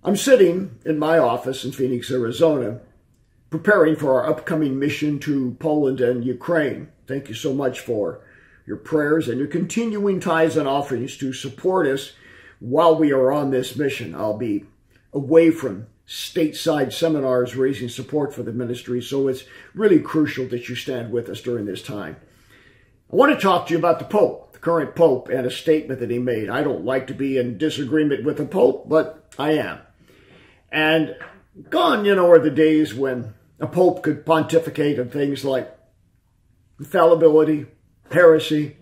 I'm sitting in my office in Phoenix, Arizona, preparing for our upcoming mission to Poland and Ukraine. Thank you so much for your prayers and your continuing tithes and offerings to support us while we are on this mission. I'll be away from stateside seminars raising support for the ministry, so it's really crucial that you stand with us during this time. I want to talk to you about the Pope, the current Pope, and a statement that he made. I don't like to be in disagreement with the Pope, but I am. And gone, are the days when a Pope could pontificate on things like infallibility, heresy.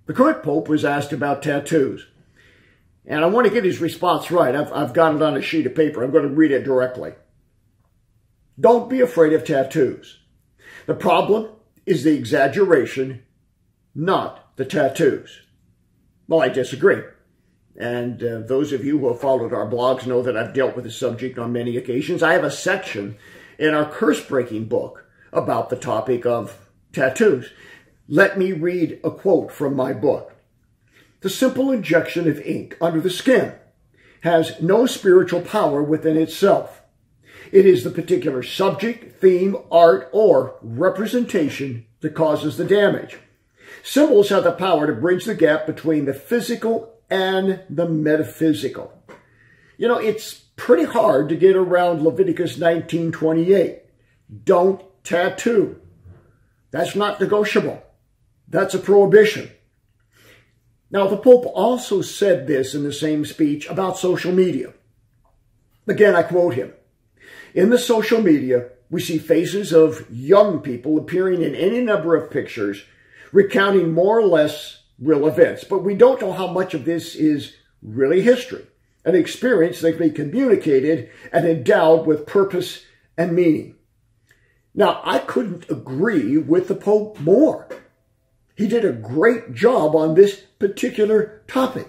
The current Pope was asked about tattoos. And I want to get his response right. I've got it on a sheet of paper. I'm going to read it directly. Don't be afraid of tattoos. The problem is the exaggeration, not the tattoos. Well, I disagree. And those of you who have followed our blogs know that I've dealt with the subject on many occasions. I have a section in our curse-breaking book about the topic of tattoos. Let me read a quote from my book. The simple injection of ink under the skin has no spiritual power within itself. It is the particular subject, theme, art, or representation that causes the damage. Symbols have the power to bridge the gap between the physical and the metaphysical. It's pretty hard to get around Leviticus 19:28. Don't tattoo. That's not negotiable. That's a prohibition. Now, the Pope also said this in the same speech about social media. Again, I quote him. In the social media, we see faces of young people appearing in any number of pictures, recounting more or less real events. But we don't know how much of this is really history, an experience that can be communicated and endowed with purpose and meaning. Now, I couldn't agree with the Pope more. He did a great job on this particular topic.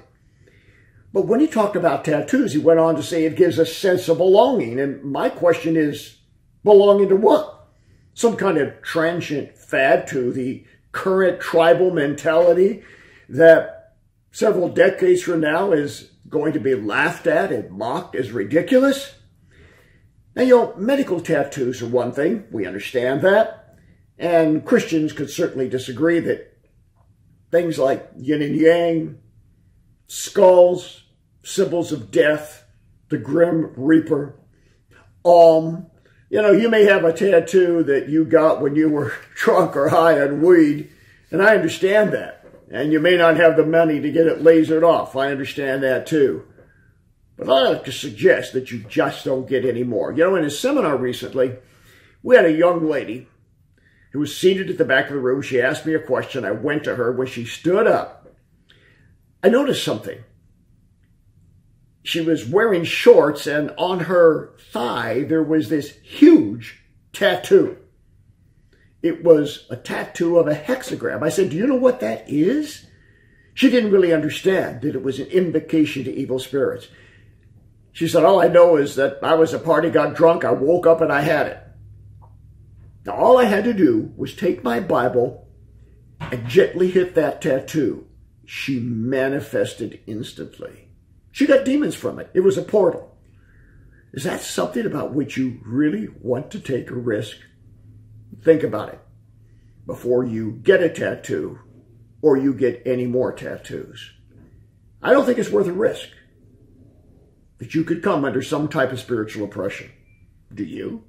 But when he talked about tattoos, he went on to say it gives a sense of belonging. And my question is, belonging to what? Some kind of transient fad to the current tribal mentality that several decades from now is going to be laughed at and mocked as ridiculous? Now, medical tattoos are one thing. We understand that. And Christians could certainly disagree that things like yin and yang, skulls, symbols of death, the Grim Reaper, you may have a tattoo that you got when you were drunk or high on weed, and I understand that. And you may not have the money to get it lasered off. I understand that too. But I'd like to suggest that you just don't get any more. In a seminar recently, we had a young lady who was seated at the back of the room. She asked me a question. I went to her. When she stood up, I noticed something. She was wearing shorts, and on her thigh, there was this huge tattoo. It was a tattoo of a hexagram. I said, do you know what that is? She didn't really understand that it was an invocation to evil spirits. She said, all I know is that I was at a party, got drunk, I woke up, and I had it. Now, all I had to do was take my Bible and gently hit that tattoo. She manifested instantly. She got demons from it. It was a portal. Is that something about which you really want to take a risk? Think about it before you get a tattoo or you get any more tattoos. I don't think it's worth a risk that you could come under some type of spiritual oppression. Do you?